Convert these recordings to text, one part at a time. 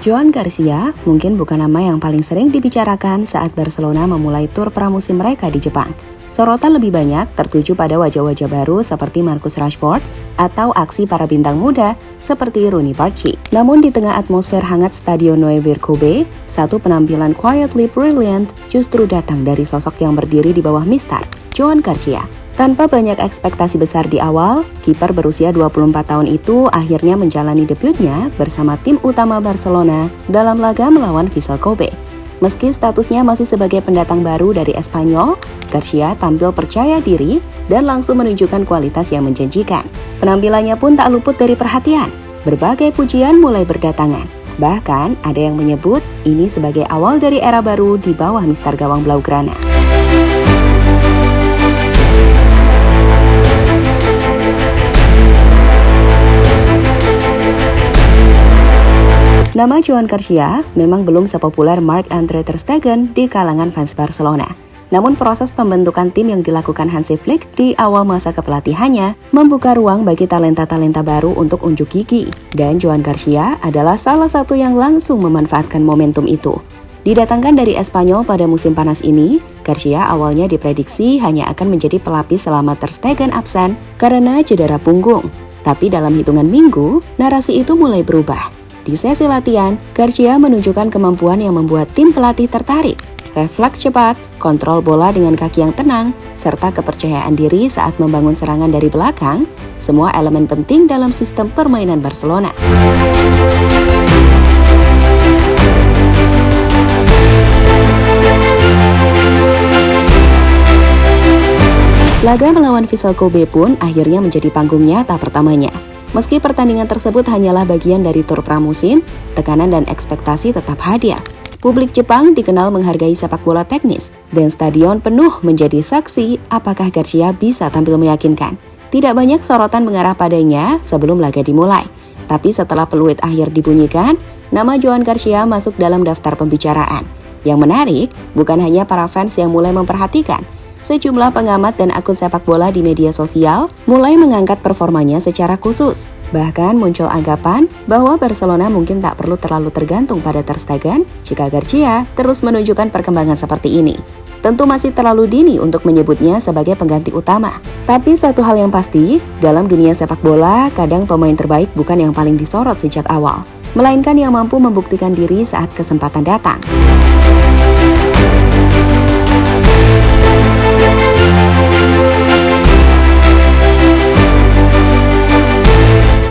Joan Garcia mungkin bukan nama yang paling sering dibicarakan saat Barcelona memulai tur pramusim mereka di Jepang. Sorotan lebih banyak tertuju pada wajah-wajah baru seperti Marcus Rashford atau aksi para bintang muda seperti Rooney Barchi. Namun di tengah atmosfer hangat Stadion Nuevo Kobe, satu penampilan quietly brilliant justru datang dari sosok yang berdiri di bawah Mister Joan Garcia. Tanpa banyak ekspektasi besar di awal, kiper berusia 24 tahun itu akhirnya menjalani debutnya bersama tim utama Barcelona dalam laga melawan Vissel Kobe. Meski statusnya masih sebagai pendatang baru dari Espanyol, Garcia tampil percaya diri dan langsung menunjukkan kualitas yang menjanjikan. Penampilannya pun tak luput dari perhatian. Berbagai pujian mulai berdatangan. Bahkan ada yang menyebut ini sebagai awal dari era baru di bawah Mister Gawang Blaugrana. Nama Joan Garcia memang belum sepopuler Marc-Andre ter Stegen di kalangan fans Barcelona. Namun proses pembentukan tim yang dilakukan Hansi Flick di awal masa kepelatihannya membuka ruang bagi talenta-talenta baru untuk unjuk gigi. Dan Joan Garcia adalah salah satu yang langsung memanfaatkan momentum itu. Didatangkan dari Espanyol pada musim panas ini, Garcia awalnya diprediksi hanya akan menjadi pelapis selama ter Stegen absen karena cedera punggung. Tapi dalam hitungan minggu, narasi itu mulai berubah. Di sesi latihan, Garcia menunjukkan kemampuan yang membuat tim pelatih tertarik. Refleks cepat, kontrol bola dengan kaki yang tenang, serta kepercayaan diri saat membangun serangan dari belakang, semua elemen penting dalam sistem permainan Barcelona. Laga melawan Vissel Kobe pun akhirnya menjadi panggung nyata pertamanya. Meski pertandingan tersebut hanyalah bagian dari tur pramusim, tekanan dan ekspektasi tetap hadir. Publik Jepang dikenal menghargai sepak bola teknis, dan stadion penuh menjadi saksi apakah Garcia bisa tampil meyakinkan. Tidak banyak sorotan mengarah padanya sebelum laga dimulai, tapi setelah peluit akhir dibunyikan, nama Joan Garcia masuk dalam daftar pembicaraan. Yang menarik, bukan hanya para fans yang mulai memperhatikan, sejumlah pengamat dan akun sepak bola di media sosial mulai mengangkat performanya secara khusus. Bahkan muncul anggapan bahwa Barcelona mungkin tak perlu terlalu tergantung pada ter Stegen jika Garcia terus menunjukkan perkembangan seperti ini. Tentu masih terlalu dini untuk menyebutnya sebagai pengganti utama. Tapi satu hal yang pasti, dalam dunia sepak bola, kadang pemain terbaik bukan yang paling disorot sejak awal, melainkan yang mampu membuktikan diri saat kesempatan datang.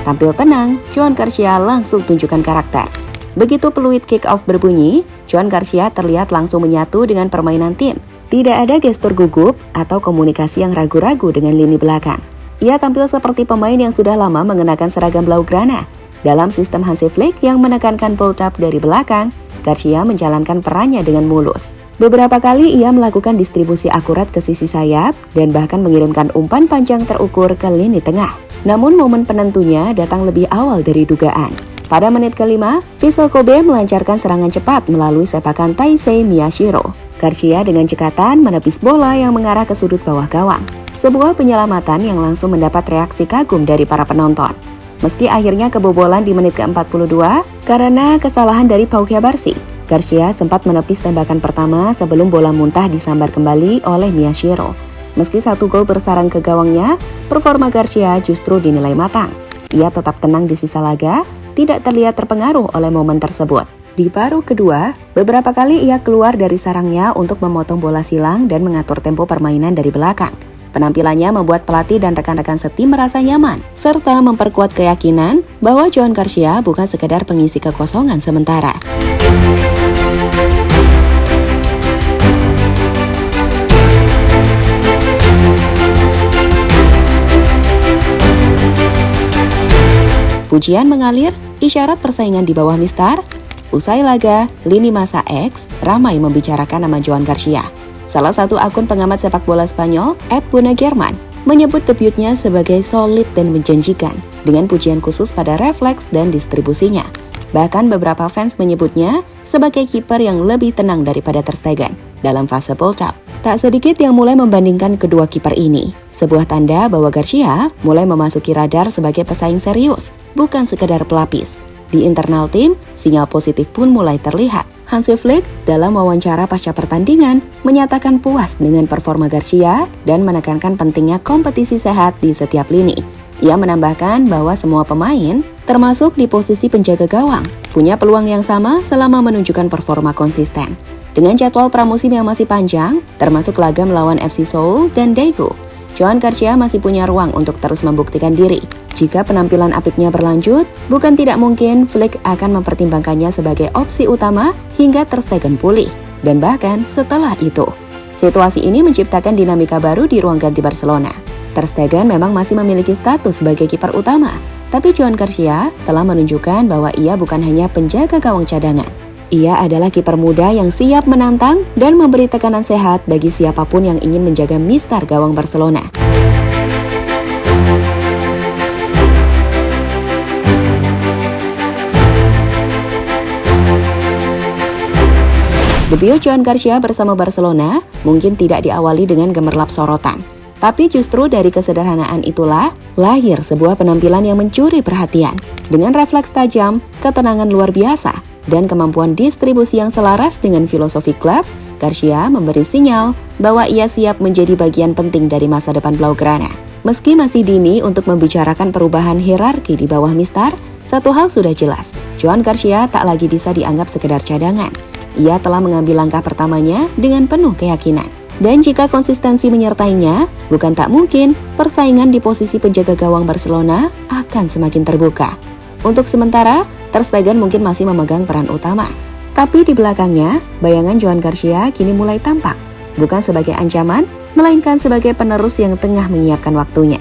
Tampil tenang, Joan Garcia langsung tunjukkan karakter. Begitu peluit kick-off berbunyi, Joan Garcia terlihat langsung menyatu dengan permainan tim. Tidak ada gestur gugup atau komunikasi yang ragu-ragu dengan lini belakang. Ia tampil seperti pemain yang sudah lama mengenakan seragam Blaugrana. Dalam sistem Hansi Flick yang menekankan build-up dari belakang, Garcia menjalankan perannya dengan mulus. Beberapa kali ia melakukan distribusi akurat ke sisi sayap dan bahkan mengirimkan umpan panjang terukur ke lini tengah. Namun momen penentunya datang lebih awal dari dugaan. Pada menit ke-5, Vissel Kobe melancarkan serangan cepat melalui sepakan Taisei Miyashiro. Garcia dengan cekatan menepis bola yang mengarah ke sudut bawah gawang. Sebuah penyelamatan yang langsung mendapat reaksi kagum dari para penonton. Meski akhirnya kebobolan di menit ke-42 karena kesalahan dari Pau Barsi, Garcia sempat menepis tembakan pertama sebelum bola muntah disambar kembali oleh Miyashiro. Meski satu gol bersarang ke gawangnya, performa Garcia justru dinilai matang. Ia tetap tenang di sisa laga, tidak terlihat terpengaruh oleh momen tersebut. Di paruh kedua, beberapa kali ia keluar dari sarangnya untuk memotong bola silang dan mengatur tempo permainan dari belakang. Penampilannya membuat pelatih dan rekan-rekan setim merasa nyaman, serta memperkuat keyakinan bahwa Joan Garcia bukan sekedar pengisi kekosongan sementara. Pujian mengalir, isyarat persaingan di bawah Mister. Usai laga, lini masa X ramai membicarakan nama Joan Garcia. Salah satu akun pengamat sepak bola Spanyol, @bunagerman, menyebut debutnya sebagai solid dan menjanjikan, dengan pujian khusus pada refleks dan distribusinya. Bahkan beberapa fans menyebutnya sebagai kiper yang lebih tenang daripada ter Stegen dalam fase build-up. Tak sedikit yang mulai membandingkan kedua kiper ini, sebuah tanda bahwa Garcia mulai memasuki radar sebagai pesaing serius, bukan sekedar pelapis. Di internal tim, sinyal positif pun mulai terlihat. Hansi Flick dalam wawancara pasca pertandingan menyatakan puas dengan performa Garcia dan menekankan pentingnya kompetisi sehat di setiap lini. Ia menambahkan bahwa semua pemain, termasuk di posisi penjaga gawang, punya peluang yang sama selama menunjukkan performa konsisten. Dengan jadwal pramusim yang masih panjang, termasuk laga melawan FC Seoul dan Daegu, Joan Garcia masih punya ruang untuk terus membuktikan diri. Jika penampilan apiknya berlanjut, bukan tidak mungkin Flick akan mempertimbangkannya sebagai opsi utama hingga Ter Stegen pulih, dan bahkan setelah itu. Situasi ini menciptakan dinamika baru di ruang ganti Barcelona. Ter Stegen memang masih memiliki status sebagai kiper utama, tapi Joan Garcia telah menunjukkan bahwa ia bukan hanya penjaga gawang cadangan. Ia adalah kiper muda yang siap menantang dan memberi tekanan sehat bagi siapapun yang ingin menjaga mistar gawang Barcelona. Debut Joan Garcia bersama Barcelona mungkin tidak diawali dengan gemerlap sorotan. Tapi justru dari kesederhanaan itulah lahir sebuah penampilan yang mencuri perhatian. Dengan refleks tajam, ketenangan luar biasa, dan kemampuan distribusi yang selaras dengan filosofi klub, Garcia memberi sinyal bahwa ia siap menjadi bagian penting dari masa depan Blaugrana. Meski masih dini untuk membicarakan perubahan hierarki di bawah mistar, satu hal sudah jelas, Joan Garcia tak lagi bisa dianggap sekedar cadangan. Ia telah mengambil langkah pertamanya dengan penuh keyakinan. Dan jika konsistensi menyertainya, bukan tak mungkin persaingan di posisi penjaga gawang Barcelona akan semakin terbuka. Untuk sementara, Ter Stegen mungkin masih memegang peran utama. Tapi di belakangnya, bayangan Joan Garcia kini mulai tampak. Bukan sebagai ancaman, melainkan sebagai penerus yang tengah menyiapkan waktunya.